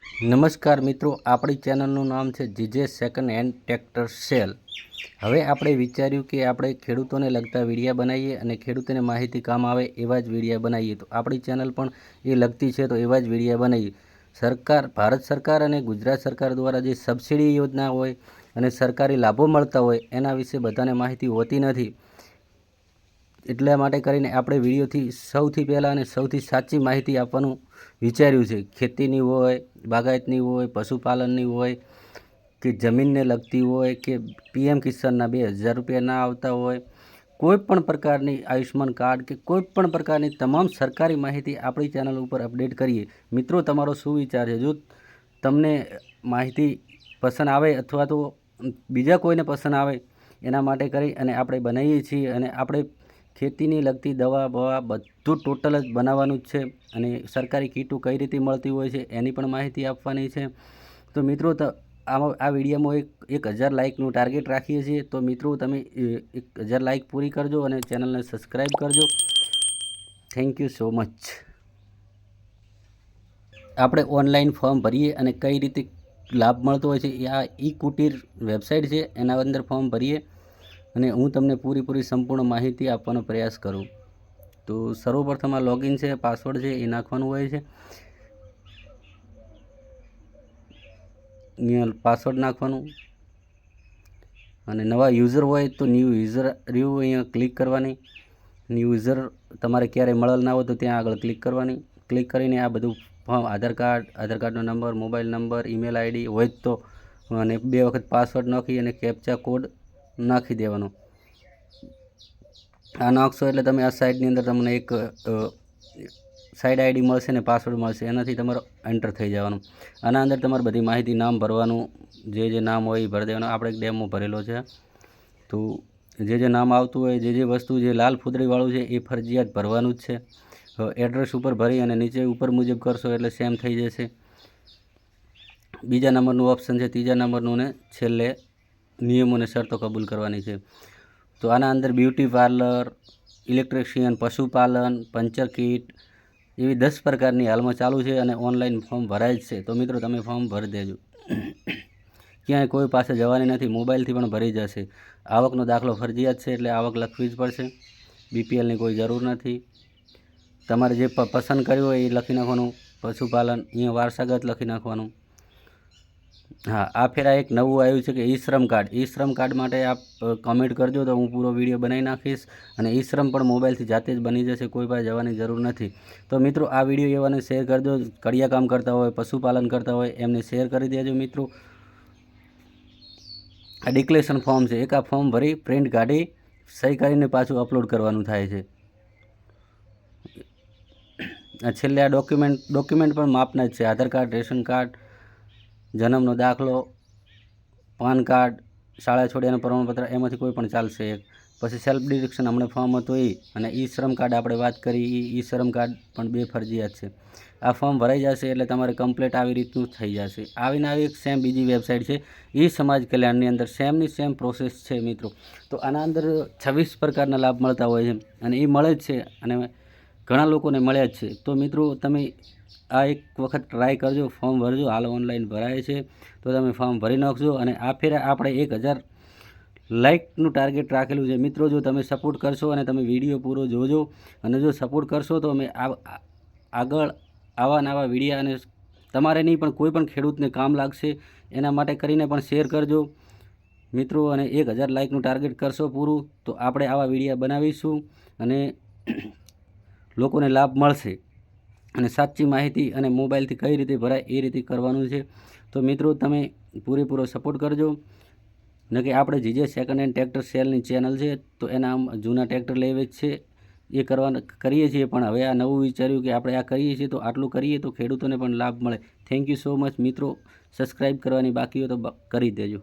નમસ્કાર મિત્રો, આપણી ચેનલનું નામ છે GJ second hand tractor cell. હવે આપણે વિચાર્યું કે આપણે ખેડૂતોને લગતા વિડીયા બનાવીએ અને ખેડૂતોને માહિતી કામ આવે એવા જ વિડીયા બનાવીએ। તો આપણી ચેનલ પણ એ લગતી છે તો એવા જ વિડીયા બનાવીએ। ભારત સરકાર અને ગુજરાત સરકાર દ્વારા જે સબસિડી યોજના હોય અને સરકારી લાભો મળતા હોય એના વિશે બધાને માહિતી હોતી નથી। એટલા માટે કરીને આપણે વિડીયોથી સૌથી પહેલાં અને સૌથી સાચી માહિતી આપવાનું વિચાર્યું છે। ખેતીની હોય, બાગાયતની હોય, પશુપાલનની હોય કે જમીનને લગતી હોય કે PM કિસાનના 2000 રૂપિયા ના આવતા હોય, કોઈ પણ પ્રકારની આયુષ્માન કાર્ડ કે કોઈ પણ પ્રકારની તમામ સરકારી માહિતી આપણી ચેનલ ઉપર અપડેટ કરીએ। મિત્રો, તમારો શું વિચાર છે? જો તમને માહિતી પસંદ આવે અથવા તો બીજા કોઈને પસંદ આવે એના માટે કરી અને આપણે બનાવીએ છીએ અને આપણે ખેતીની લગતી દવા બવા બધું ટોટલ જ બનાવવાનું જ છે અને સરકારી કીટો કઈ રીતે મળતી હોય છે એની પણ માહિતી આપવાની છે। તો મિત્રો, આ વિડીયોમાં 1000 લાઇકનું ટાર્ગેટ રાખીએ છીએ। તો મિત્રો, તમે 1000 લાઇક પૂરી કરજો અને ચેનલને સબસ્ક્રાઈબ કરજો। Thank you so much. આપણે ઓનલાઈન ફોર્મ ભરીએ અને કઈ રીતે લાભ મળતો હોય છે એ આ ઈ-કુટીર વેબસાઇટ છે, એના અંદર ફોર્મ ભરીએ અને હું તમને પૂરી સંપૂર્ણ માહિતી આપવાનો પ્રયાસ કરું। તો સર્વપ્રથમ આ લોગિન છે, પાસવર્ડ છે એ નાખવાનું હોય છે। અહીંયા પાસવર્ડ નાખવાનું અને નવા યુઝર હોય તો ન્યૂ યુઝર રહ્યું અહીંયા ક્લિક કરવાની। ન્યૂ યુઝર તમારે ક્યારેય મળેલ ના હોય તો ત્યાં આગળ ક્લિક કરવાની। ક્લિક કરીને આ બધું ફોર્મ આધાર કાર્ડનો number, mobile number, email ID હોય તો અને 2 વખત પાસવર્ડ નાખી અને કેપ્ચા કોડ નાખી દેવાનો। આ નાખશો એટલે તમે આ સાઇડની અંદર તમને એક સાઇડ આઈડી મળશે ને પાસવર્ડ મળશે, એનાથી તમારો એન્ટર થઈ જવાનું। આના અંદર તમારે બધી માહિતી, નામ ભરવાનું, જે નામ હોય એ ભરી દેવાનું। આપણે એક ડેમો ભરેલો છે તો જે નામ આવતું હોય, જે વસ્તુ જે લાલ ફૂદડીવાળું છે એ ફરજિયાત ભરવાનું જ છે। એડ્રેસ ઉપર ભરી અને નીચે ઉપર મુજબ કરશો એટલે સેમ થઈ જશે। બીજા નંબરનું ઓપ્શન છે, ત્રીજા નંબરનું ને છેલ્લે નિયમો અને શરતો કબૂલ કરવાની છે। તો આના અંદર બ્યુટી પાર્લર, ઇલેક્ટ્રિશિયન, પશુપાલન, પંચર કીટ એવી 10 પ્રકારની હાલમાં ચાલુ છે અને ઓનલાઈન ફોર્મ ભરાય જ છે। તો મિત્રો, તમે ફોર્મ ભરી દેજો, ક્યાંય કોઈ પાસે જવાની નથી, મોબાઈલથી પણ ભરી જશે। આવકનો દાખલો ફરજિયાત છે એટલે આવક લખવી જ પડશે। BPLની કોઈ જરૂર નથી। તમારે જે પસંદ કર્યું હોય એ લખી નાખવાનું। પશુપાલન અહીંયા વારસાગત લખી નાખવાનું। હા, આ ફેરા એક નવું આવ્યું છે કે ઈ શ્રમ કાર્ડ। ઈ શ્રમ કાર્ડ માટે આપ કમેન્ટ કરજો તો હું પૂરો વિડીયો બનાવી નાખીશ અને ઈ શ્રમ પણ મોબાઈલથી જાતે જ બની જશે, કોઈ પાસે જવાની જરૂર નથી। તો મિત્રો, આ વિડીયો એવાને શેર કરજો, કડિયા કામ કરતા હોય, પશુપાલન કરતા હોય એમને શેર કરી દેજો। મિત્રો, આ ડિક્લેરેશન ફોર્મ છે, એક આ ફોર્મ ભરી પ્રિન્ટ કાઢી સહી કરીને પાછું અપલોડ કરવાનું થાય છે। છેલ્લે આ ડોક્યુમેન્ટ પણ માપના જ છે, આધાર કાર્ડ, રેશન કાર્ડ, જન્મનો દાખલો, પાન કાર્ડ, શાળા છોડ્યાનું પ્રમાણપત્ર, એમાંથી કોઈ પણ ચાલશે એક। પછી સેલ્ફ ડિરેક્શન હમણાં ફોર્મ હતું એ અને ઈ શ્રમ કાર્ડ આપણે વાત કરી, ઈ શ્રમ કાર્ડ પણ 2 ફરજિયાત છે। આ ફોર્મ ભરાઈ જશે એટલે તમારે કમ્પ્લીટ આવી રીતનું થઈ જશે। આવીને આવી એક સેમ બીજી વેબસાઇટ છે ઈ સમાજ કલ્યાણની અંદર સેમની સેમ પ્રોસેસ છે મિત્રો। તો આના અંદર 26 પ્રકારના લાભ મળતા હોય છે અને એ મળે જ છે અને ઘણા લોકોને મળ્યા જ છે। તો મિત્રો, તમે આ એક વખત ટ્રાય કરજો, ફોર્મ ભરજો, હાલ ઓનલાઈન ભરાય છે તો તમે ફોર્મ ભરી નાખજો। અને આ ફેરે આપણે 1000 લાઇકનું ટાર્ગેટ રાખેલું છે। મિત્રો, જો તમે સપોર્ટ કરશો અને તમે વિડીયો પૂરો જોજો અને જો સપોર્ટ કરશો તો અમે આગળ આવા નવા વિડીયા અને તમારે નહીં પણ કોઈ પણ ખેડૂતને કામ લાગશે એના માટે કરીને પણ શેર કરજો મિત્રો। અને 1000 લાઇકનું ટાર્ગેટ કરશો પૂરું તો આપણે આવા વિડીયા બનાવીશું અને લોકોને લાભ મળશે અને સાચી માહિતી અને મોબાઈલથી કઈ રીતે ભરાય એ રીતે કરવાનું છે। તો મિત્રો, તમે પૂરેપૂરો સપોર્ટ કરજો ને કે આપણે જીજે સેકન્ડ હેન્ડ ટ્રેક્ટર સેલની ચેનલ છે તો એના જૂના ટ્રેક્ટર લેવે જ છે એ કરીએ છીએ, પણ હવે આ નવું વિચાર્યું કે આપણે આ કરીએ છીએ તો આટલું કરીએ તો ખેડૂતોને પણ લાભ મળે। થેન્ક યુ સો મચ મિત્રો। સબસ્ક્રાઈબ કરવાની બાકી હોય તો કરી દેજો।